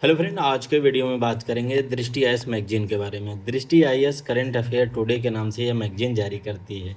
Hello friend, आज के video में बात करेंगे दृष्टि आईएएस मैगजीन के बारे में। दृष्टि आईएएस करंट अफेयर टुडे के नाम से यह मैगजीन जारी करती है।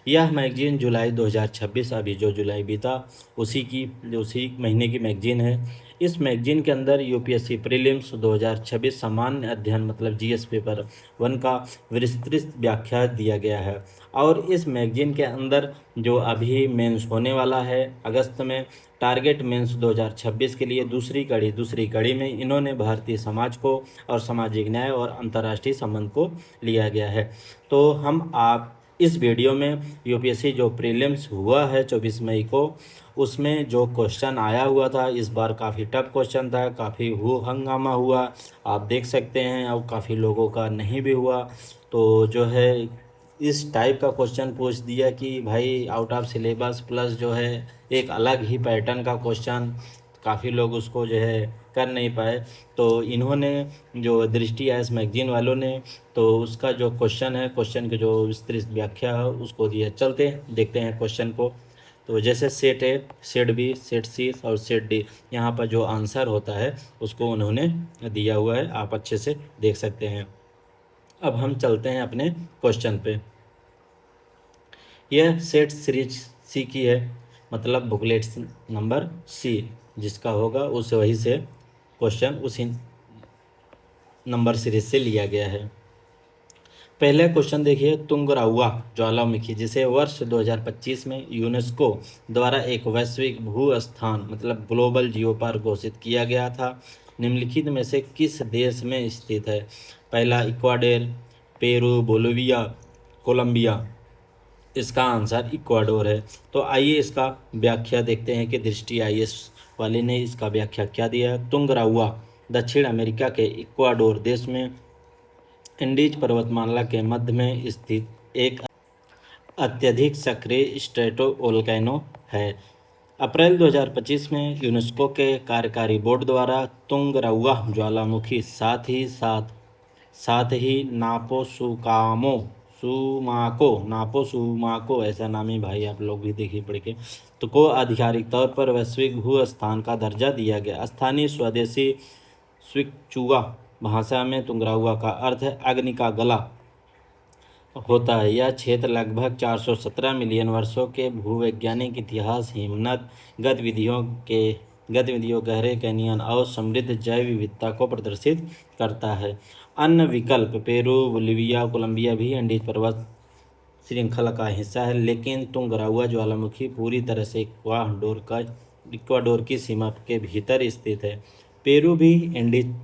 यह मैगजीन जुलाई 2026 अभी जो जुलाई बीता उसी महीने की मैगजीन है। इस मैगजीन के अंदर यूपीएससी प्रीलिम्स 2026 सामान्य अध्ययन मतलब जीएस पेपर 1 का विस्तृत व्याख्या दिया गया है। और इस मैगजीन के अंदर जो अभी मेंस होने वाला है अगस्त में, टारगेट मेंस 2026 के लिए दूसरी कड़ी में इन्होंने भारतीय समाज को और सामाजिक न्याय और अंतर्राष्ट्रीय संबंध को लिया गया है। तो हम आप इस वीडियो में यूपीएससी जो प्रीलिम्स हुआ है 24 मई को, उसमें जो क्वेश्चन आया हुआ था इस बार काफ़ी टफ क्वेश्चन था, काफ़ी हंगामा हुआ, आप देख सकते हैं। और काफ़ी लोगों का नहीं भी हुआ। तो जो है इस टाइप का क्वेश्चन पूछ दिया कि भाई आउट ऑफ सिलेबस प्लस जो है एक अलग ही पैटर्न का क्वेश्चन, काफ़ी लोग उसको जो है कर नहीं पाए। तो इन्होंने जो दृष्टि आईएएस मैगजीन वालों ने तो उसका जो क्वेश्चन है, क्वेश्चन की जो विस्तृत व्याख्या है उसको दिया। चलते देखते हैं क्वेश्चन को। तो जैसे set A, set B, set C और सेट डी, यहाँ पर जो आंसर होता है उसको उन्होंने दिया हुआ है, आप अच्छे से देख सकते हैं। अब हम चलते हैं अपने क्वेश्चन पे। यह सेट सीरीज सी की है, मतलब बुकलेट नंबर सी जिसका होगा उस वही से क्वेश्चन उसी नंबर सीरीज से लिया गया है। पहले क्वेश्चन देखिए, तुंगराहुआ ज्वालामुखी जिसे वर्ष 2025 में यूनेस्को द्वारा एक वैश्विक भू स्थान मतलब ग्लोबल जियो पार्क घोषित किया गया था, निम्नलिखित में से किस देश में स्थित है? पहला इक्वाडोर, पेरू, बोलिविया, कोलंबिया। इसका आंसर इक्वाडोर है। तो आइए इसका व्याख्या देखते हैं कि दृष्टि आईएएस वाले ने इसका व्याख्या क्या दिया है। तुंगराहुआ दक्षिण अमेरिका के इक्वाडोर देश में एंडीज पर्वतमाला के मध्य में स्थित एक अत्यधिक सक्रिय स्ट्रेटोवोल्केनो है। अप्रैल 2025 में यूनेस्को के कार्यकारी बोर्ड द्वारा तुंगराहुआ ज्वालामुखी साथ ही नापो सुमाको ऐसा नाम ही भाई आप लोग भी देखिए पढ़ के, तो को आधिकारिक तौर पर वैश्विक भू स्थान का दर्जा दिया गया। स्थानीय स्वदेशी स्विकचुगा भाषा में तुंगराहुआ का अर्थ है अग्नि का गला होता है। यह क्षेत्र लगभग 417 मिलियन वर्षों के भूवैज्ञानिक इतिहास, हिमनद गतिविधियों, गहरे कैनियन और समृद्ध जैव विविधता को प्रदर्शित करता है। अन्य विकल्प पेरू, बोलिविया, कोलंबिया भी एंडीज पर्वत श्रृंखला का हिस्सा है, लेकिन तुंगराहुआ ज्वालामुखी पूरी तरह से इक्वाडोर की सीमा के भीतर स्थित है। पेरू भी एंडीज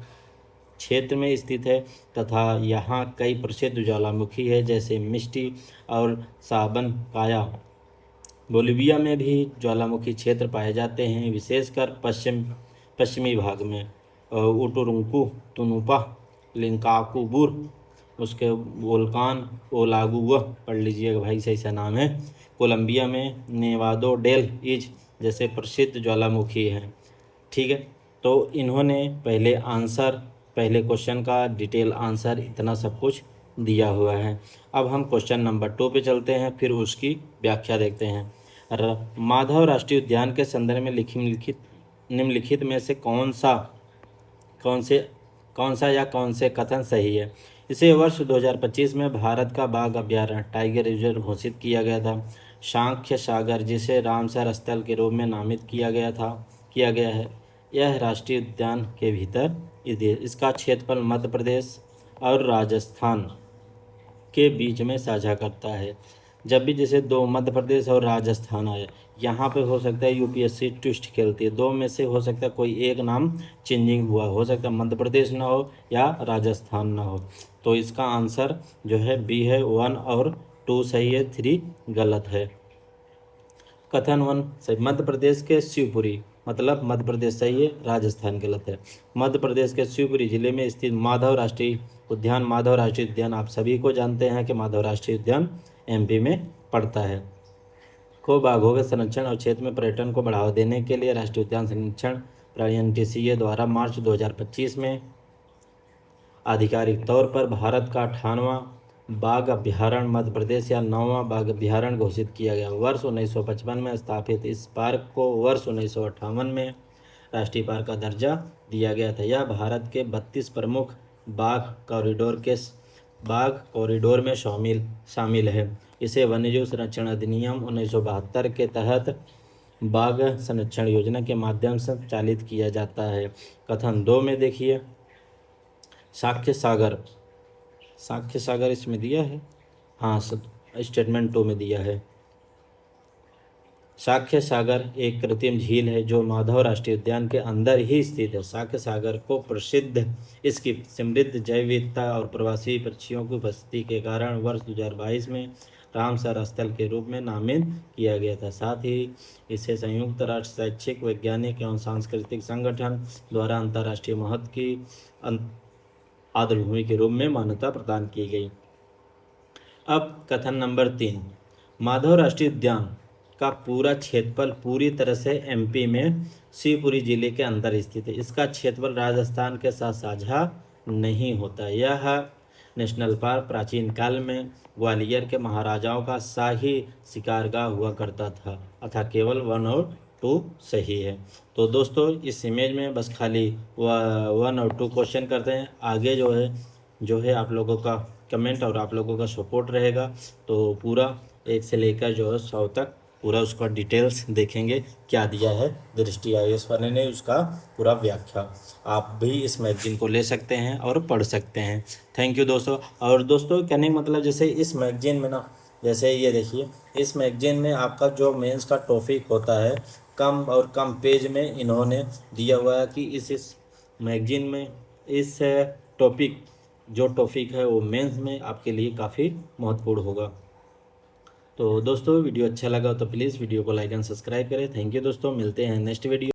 क्षेत्र में स्थित है तथा यहाँ कई प्रसिद्ध ज्वालामुखी है जैसे मिस्टी और साबन काया। बोलिविया में भी ज्वालामुखी क्षेत्र पाए जाते हैं, विशेषकर पश्चिमी भाग में उटुरुंकू, तुनुपा, लिंकाकुबुर, उसके वोल्कान ओलागुआ पढ़ लीजिएगा भाई, सही सा नाम है। कोलंबिया में नेवादो डेल इज जैसे प्रसिद्ध ज्वालामुखी हैं। ठीक है, तो इन्होंने पहले क्वेश्चन का डिटेल आंसर इतना सब कुछ दिया हुआ है। अब हम क्वेश्चन नंबर 2 पे चलते हैं, फिर उसकी व्याख्या देखते हैं। माधव राष्ट्रीय उद्यान के संदर्भ में निम्नलिखित में से कौन से कथन सही है? इसे वर्ष 2025 में भारत का बाघ अभ्यारण्य टाइगर रिजर्व घोषित किया गया था। सांख्य सागर जिसे रामसर स्थल के रूप में नामित किया गया है, यह राष्ट्रीय उद्यान के भीतर इसका क्षेत्रफल मध्य प्रदेश और राजस्थान के बीच में साझा करता है। जब भी जैसे दो मध्य प्रदेश और राजस्थान आए, यहाँ पे हो सकता है यूपीएससी ट्विस्ट खेलती है, दो में से हो सकता है कोई एक नाम चेंजिंग हुआ, हो सकता है मध्य प्रदेश ना हो या राजस्थान ना हो। तो इसका आंसर जो है बी है, 1 और 2 सही है, 3 गलत है। कथन 1 सही, मध्य प्रदेश के शिवपुरी मतलब मध्य प्रदेश सही है, राजस्थान गलत है। मध्य प्रदेश के शिवपुरी जिले में स्थित माधव राष्ट्रीय उद्यान आप सभी को जानते हैं कि माधव राष्ट्रीय उद्यान एमपी में पड़ता है। को बाघों के संरक्षण और क्षेत्र में पर्यटन को बढ़ावा देने के लिए राष्ट्रीय उद्यान संरक्षण प्राधिकरण द्वारा मार्च 2025 में आधिकारिक तौर पर भारत का 98वां बाघ अभ्यारण्य मध्य प्रदेश या 9वां बाघ अभ्यारण्य घोषित किया गया। वर्ष 1955 में स्थापित इस पार्क को वर्ष 1958 में राष्ट्रीय पार्क का दर्जा दिया गया था। यह भारत के 32 प्रमुख बाघ कॉरिडोर में शामिल है। इसे वन्यजीव संरक्षण अधिनियम 1972 के तहत बाघ संरक्षण योजना के माध्यम से संचालित किया जाता है। कथन 2 में देखिए, साक्ष्य सागर इसमें दिया है, हाँ स्टेटमेंट 2 में दिया है। साक्ष्य सागर एक कृत्रिम झील है जो माधव राष्ट्रीय उद्यान के अंदर ही स्थित है। साक्ष्य सागर को प्रसिद्ध इसकी समृद्ध जैव विविधता और प्रवासी पक्षियों की उपस्थिति के कारण वर्ष 2022 में रामसर स्थल के रूप में नामित किया गया था। साथ ही इसे संयुक्त राष्ट्र शैक्षिक, वैज्ञानिक एवं सांस्कृतिक संगठन द्वारा अंतर्राष्ट्रीय महत्व की आर्द्रभूमि के रूप में मान्यता प्रदान की गई। अब कथन नंबर 3, माधव राष्ट्रीय उद्यान का पूरा क्षेत्रफल पूरी तरह से एमपी में शिवपुरी जिले के अंदर स्थित है। इसका क्षेत्रफल राजस्थान के साथ साझा नहीं होता। यह नेशनल पार्क प्राचीन काल में ग्वालियर के महाराजाओं का शाही शिकारगाह हुआ करता था, अतः केवल 1 और 2 सही है। तो दोस्तों इस इमेज में बस खाली 1 और 2 क्वेश्चन करते हैं। आगे जो है आप लोगों का कमेंट और आप लोगों का सपोर्ट रहेगा, तो पूरा 1 से लेकर जो है 100 तक पूरा उसका डिटेल्स देखेंगे क्या दिया है दृष्टि IAS वाले ने, उसका पूरा व्याख्या। आप भी इस मैगजीन को ले सकते हैं और पढ़ सकते हैं। थैंक यू दोस्तों। और दोस्तों कहने का मतलब जैसे इस मैगजीन में ना, जैसे ये देखिए, इस मैगजीन में आपका जो मेंस का टॉपिक होता है कम और कम पेज में इन्होंने दिया हुआ है कि इस मैगजीन में इस टॉपिक है वो मेंस में आपके लिए काफ़ी महत्वपूर्ण होगा। तो दोस्तों वीडियो अच्छा लगा तो प्लीज़ वीडियो को लाइक एंड सब्सक्राइब करें। थैंक यू दोस्तों, मिलते हैं नेक्स्ट वीडियो।